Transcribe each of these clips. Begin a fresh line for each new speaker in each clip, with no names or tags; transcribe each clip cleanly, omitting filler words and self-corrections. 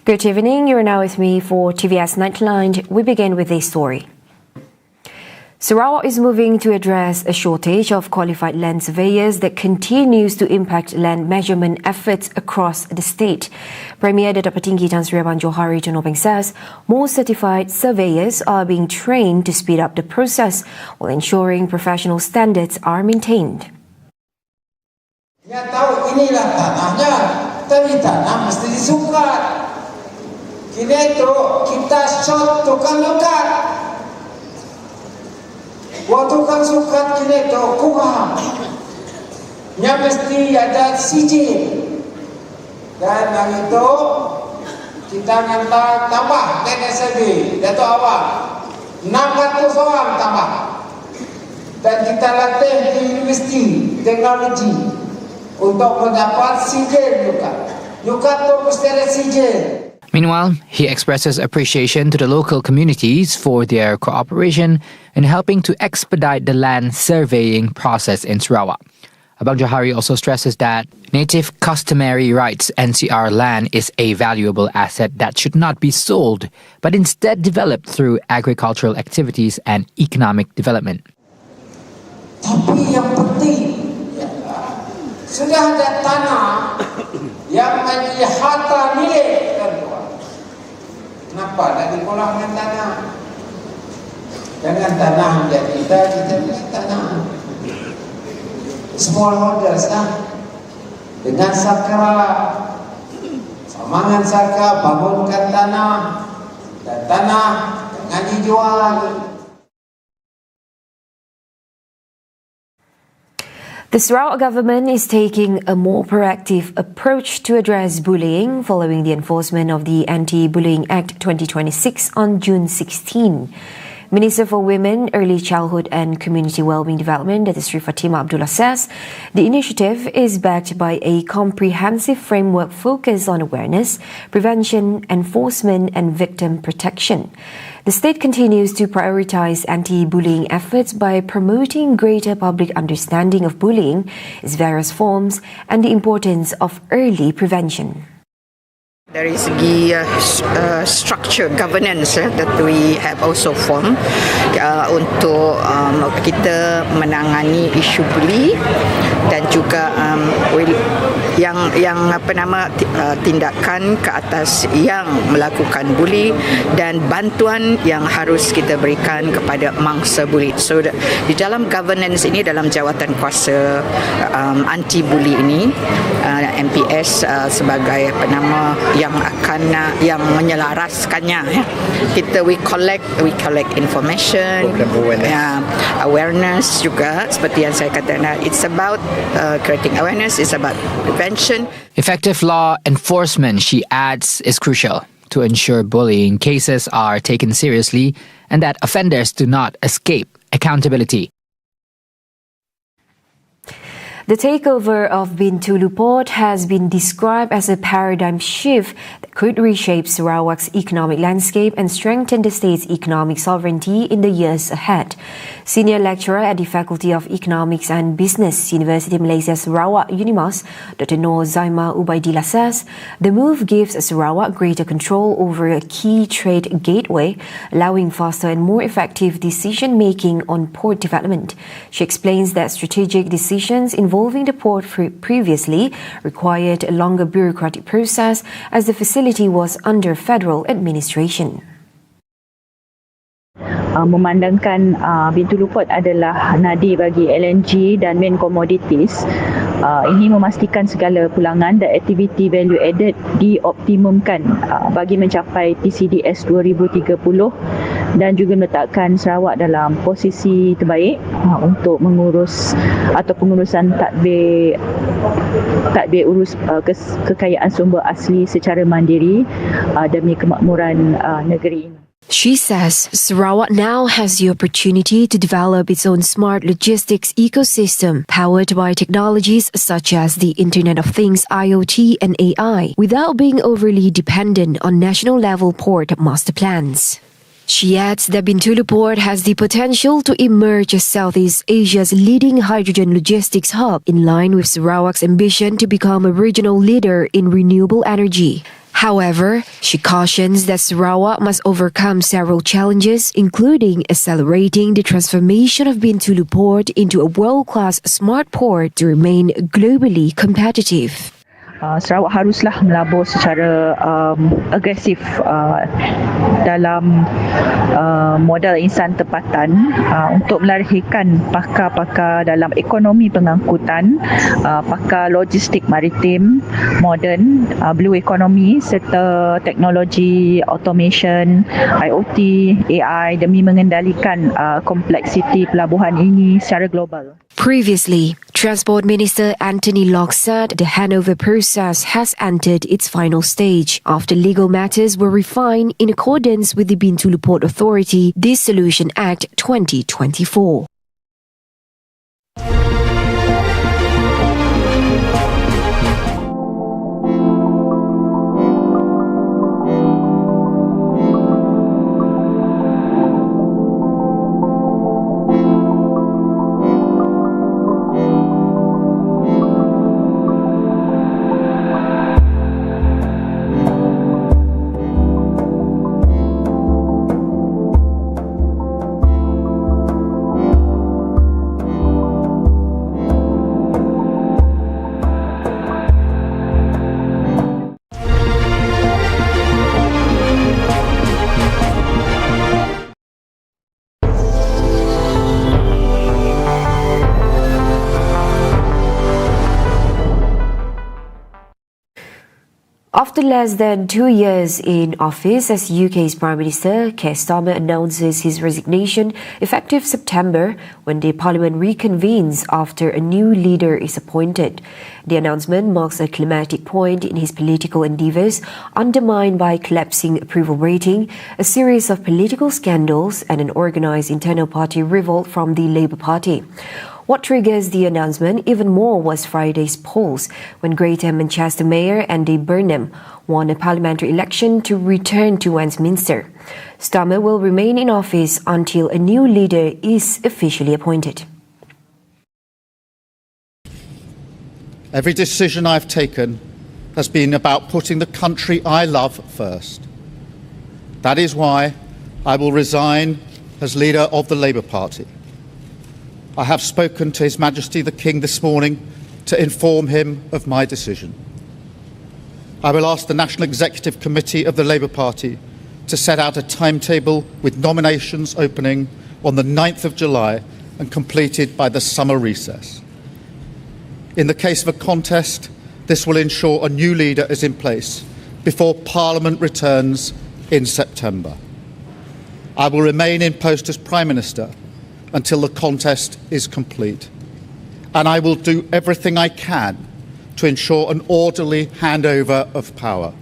Good evening. You're now with me for TVS Nightline. We begin with this story. Sarawak is moving to address a shortage of qualified land surveyors that continues to impact land measurement efforts across the state. Premier Datuk Petinggi Tan Sri ABANG JOHARI Tunopeng says more certified surveyors are being trained to speed up the process while ensuring professional standards are maintained.
Ya tahu inilah tanahnya, tapi tanah mesti disukat. Kini tu kita shot tukang lukat. Waktu tukang sukat kini tu kumah. Nya mesti ada sijil. Dan hari itu kita hantar tambah TNSB Datuk Awak 600 orang tambah. Dan kita latih di Universiti Teknologi untuk mendapat sijil lukat. Lukat tu mesti ada sijil.
Meanwhile, he expresses appreciation to the local communities for their cooperation in helping to expedite the land surveying process in Sarawak. Abang Johari also stresses that native customary rights NCR land is a valuable asset that should not be sold, but instead developed through agricultural activities and economic development.
Tapi yang penting, sudah ada tanah yang menjadi harta milik tuan-tuan. Kenapa tak dikolah dengan tanah? Dengan tanah menjadi kita punya tanah. Smallholders dengan sakra, samangan sakra bangunkan tanah dan tanah dengan dijual.
The Sarawak government is taking a more proactive approach to address bullying following the enforcement of the Anti-Bullying Act 2026 on June 16. Minister for Women, Early Childhood and Community Wellbeing Development, Datuk Sri Fatimah Abdullah says the initiative is backed by a comprehensive framework focused on awareness, prevention, enforcement and victim protection. The state continues to prioritise anti-bullying efforts by promoting greater public understanding of bullying, its various forms and the importance of early prevention.
Dari segi structure governance that we have also formed untuk kita menangani isu bully dan juga yang tindakan ke atas yang melakukan bully dan bantuan yang harus kita berikan kepada mangsa bully. So di dalam governance ini, dalam jawatan kuasa anti bully ini, MPS sebagai yang menyelaraskannya, kita we collect information, awareness juga seperti yang saya katakan, it's about creating awareness, it's about prevention.
Effective law enforcement, she adds, is crucial to ensure bullying cases are taken seriously and that offenders do not escape accountability.
The takeover of Bintulu Port has been described as a paradigm shift that could reshape Sarawak's economic landscape and strengthen the state's economic sovereignty in the years ahead. Senior lecturer at the Faculty of Economics and Business, University of Malaysia Sarawak UNIMAS, Dr. Noor Zaima Ubaidillah says the move gives Sarawak greater control over a key trade gateway, allowing faster and more effective decision-making on port development. She explains that strategic decisions involving the port previously required a longer bureaucratic process as the facility was under federal administration.
Memandangkan Bintulu Port adalah nadi bagi LNG dan main commodities, ini memastikan segala pulangan dan aktiviti value added dioptimumkan bagi mencapai PCDS 2030 dan juga meletakkan Sarawak dalam posisi terbaik untuk mengurus atau pengurusan tadbir urus kekayaan sumber asli secara mandiri demi kemakmuran negeri ini.
She says Sarawak now has the opportunity to develop its own smart logistics ecosystem powered by technologies such as the Internet of Things, IoT and AI without being overly dependent on national level port master plans. She adds that Bintulu Port has the potential to emerge as Southeast Asia's leading hydrogen logistics hub in line with Sarawak's ambition to become a regional leader in renewable energy. However, she cautions that Sarawak must overcome several challenges, including accelerating the transformation of Bintulu Port into a world-class smart port to remain globally competitive.
Sarawak haruslah melabur secara agresif dalam modal insan tempatan untuk melahirkan pakar-pakar dalam ekonomi pengangkutan, pakar logistik maritim moden, blue economy serta teknologi automation, IoT, AI demi mengendalikan kompleksiti pelabuhan ini secara global.
Previously, Transport Minister Anthony Locke said the handover process has entered its final stage. After legal matters were refined in accordance with the Bintulu Port Authority Dissolution Act 2024. After less than 2 years in office as UK's Prime Minister, Keir Starmer announces his resignation effective September when the Parliament reconvenes after a new leader is appointed. The announcement marks a climatic point in his political endeavours, undermined by collapsing approval rating, a series of political scandals and an organised internal party revolt from the Labour Party. What triggers the announcement even more was Friday's polls, when Greater Manchester Mayor Andy Burnham won a parliamentary election to return to Westminster. Starmer will remain in office until a new leader is officially appointed.
Every decision I've taken has been about putting the country I love first. That is why I will resign as leader of the Labour Party. I have spoken to His Majesty the King this morning to inform him of my decision. I will ask the National Executive Committee of the Labour Party to set out a timetable with nominations opening on the 9th of July and completed by the summer recess. In the case of a contest, this will ensure a new leader is in place before Parliament returns in September. I will remain in post as Prime Minister until the contest is complete. And I will do everything I can to ensure an orderly handover of power.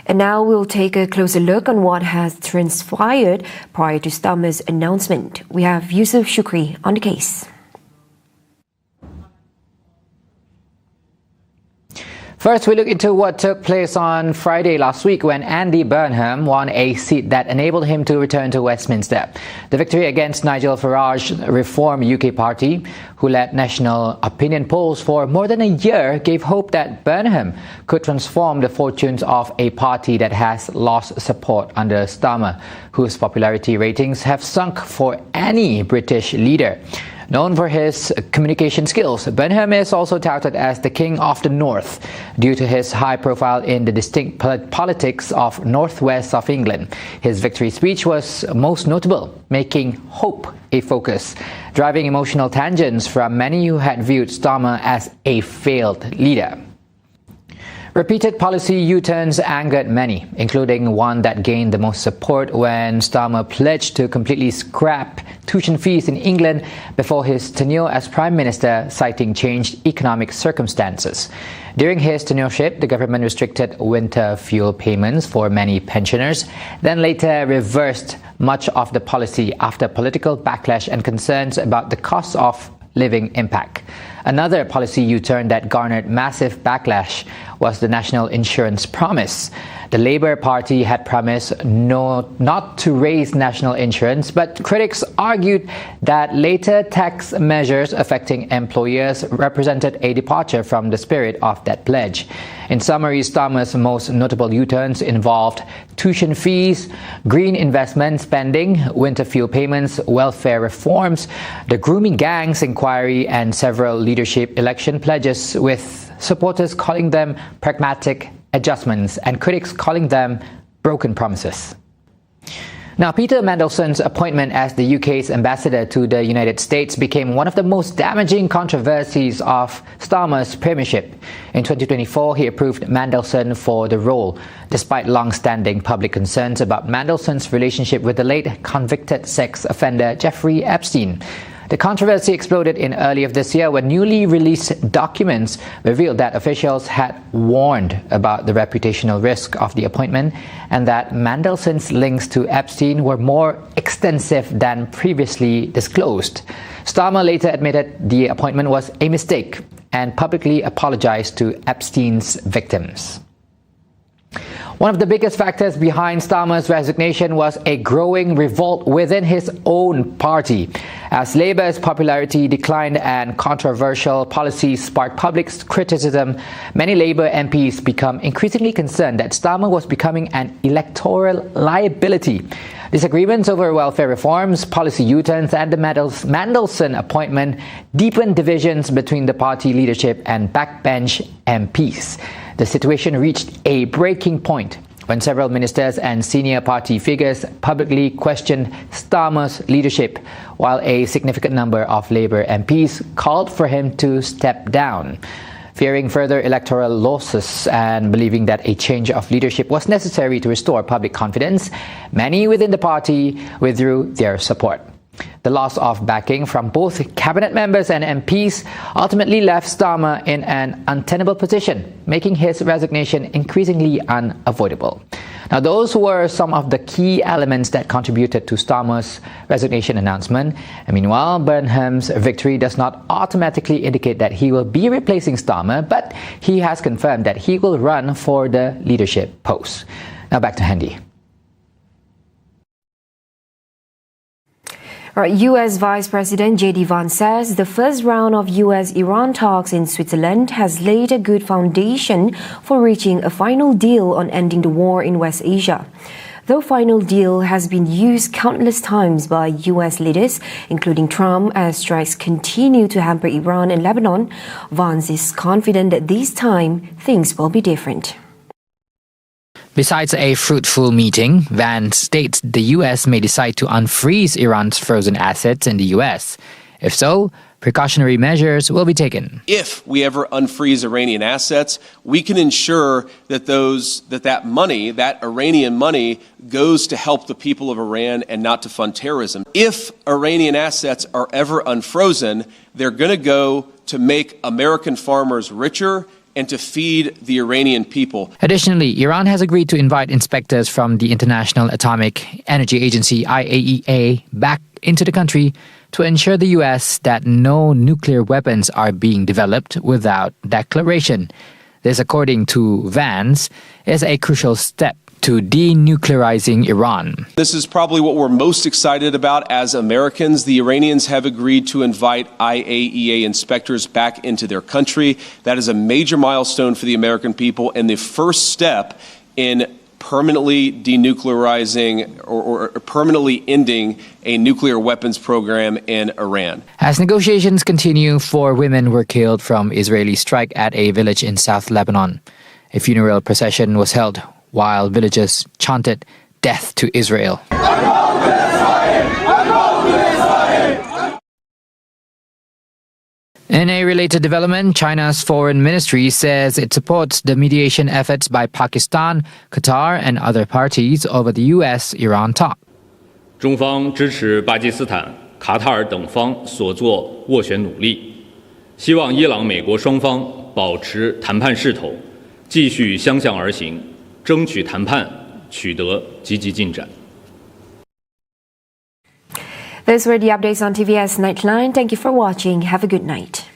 And now we'll take a closer look on what has transpired prior to Starmer's announcement. We have Yusuf Shukri on the case.
First, we look into what took place on Friday last week when Andy Burnham won a seat that enabled him to return to Westminster. The victory against Nigel Farage's Reform UK Party, who led national opinion polls for more than a year, gave hope that Burnham could transform the fortunes of a party that has lost support under Starmer, whose popularity ratings have sunk for any British leader. Known for his communication skills, Burnham is also touted as the King of the North due to his high profile in the distinct politics of northwest of England. His victory speech was most notable, making hope a focus, driving emotional tangents from many who had viewed Starmer as a failed leader. Repeated policy U-turns angered many, including one that gained the most support when Starmer pledged to completely scrap tuition fees in England before his tenure as Prime Minister, citing changed economic circumstances. During his tenureship, the government restricted winter fuel payments for many pensioners, then later reversed much of the policy after political backlash and concerns about the cost of living impact. Another policy U-turn that garnered massive backlash was the national insurance promise. The Labour Party had promised not to raise national insurance, but critics argued that later tax measures affecting employers represented a departure from the spirit of that pledge. In summary, Starmer's most notable U-turns involved tuition fees, green investment spending, winter fuel payments, welfare reforms, the grooming gangs inquiry, and several leadership election pledges, with supporters calling them pragmatic adjustments and critics calling them broken promises. Now, Peter Mandelson's appointment as the UK's ambassador to the United States became one of the most damaging controversies of Starmer's premiership. In 2024, he approved Mandelson for the role, despite long-standing public concerns about Mandelson's relationship with the late convicted sex offender Jeffrey Epstein. The controversy exploded in early of this year when newly released documents revealed that officials had warned about the reputational risk of the appointment and that Mandelson's links to Epstein were more extensive than previously disclosed. Starmer later admitted the appointment was a mistake and publicly apologized to Epstein's victims. One of the biggest factors behind Starmer's resignation was a growing revolt within his own party. As Labour's popularity declined and controversial policies sparked public criticism, many Labour MPs become increasingly concerned that Starmer was becoming an electoral liability. Disagreements over welfare reforms, policy U-turns, and the Mandelson appointment deepened divisions between the party leadership and backbench MPs. The situation reached a breaking point when several ministers and senior party figures publicly questioned Starmer's leadership, while a significant number of Labour MPs called for him to step down. Fearing further electoral losses and believing that a change of leadership was necessary to restore public confidence, many within the party withdrew their support. The loss of backing from both cabinet members and MPs ultimately left Starmer in an untenable position, making his resignation increasingly unavoidable. Now, those were some of the key elements that contributed to Starmer's resignation announcement. And meanwhile, Burnham's victory does not automatically indicate that he will be replacing Starmer, but he has confirmed that he will run for the leadership post. Now back to Handy.
U.S. Vice President J.D. Vance says the first round of U.S.-Iran talks in Switzerland has laid a good foundation for reaching a final deal on ending the war in West Asia. The final deal has been used countless times by U.S. leaders, including Trump, as strikes continue to hamper Iran and Lebanon. Vance is confident that this time things will be different.
Besides a fruitful meeting, Vance states the U.S. may decide to unfreeze Iran's frozen assets in the U.S. If so, precautionary measures will be taken.
If we ever unfreeze Iranian assets, we can ensure that that money, that Iranian money, goes to help the people of Iran and not to fund terrorism. If Iranian assets are ever unfrozen, they're going to go to make American farmers richer and to feed the Iranian people.
Additionally, Iran has agreed to invite inspectors from the International Atomic Energy Agency, IAEA, back into the country to ensure the U.S. that no nuclear weapons are being developed without declaration. This, according to Vance, is a crucial step to denuclearizing Iran.
This is probably what we're most excited about as Americans. The Iranians have agreed to invite IAEA inspectors back into their country. That is a major milestone for the American people and the first step in permanently denuclearizing or permanently ending a nuclear weapons program in Iran.
As negotiations continue, 4 women were killed from Israeli strike at a village in South Lebanon. A funeral procession was held while villagers chanted "Death to Israel." In a related development, China's foreign ministry says it supports the mediation efforts by Pakistan, Qatar, and other parties over the U.S.-Iran talk.
中方支持巴基斯坦、卡塔尔等方所做斡旋努力，希望伊朗、美国双方保持谈判势头，继续相向而行。 争取谈判取得积极进展。
Those were the updates on TVS Nightline. Thank you for watching. Have a good night.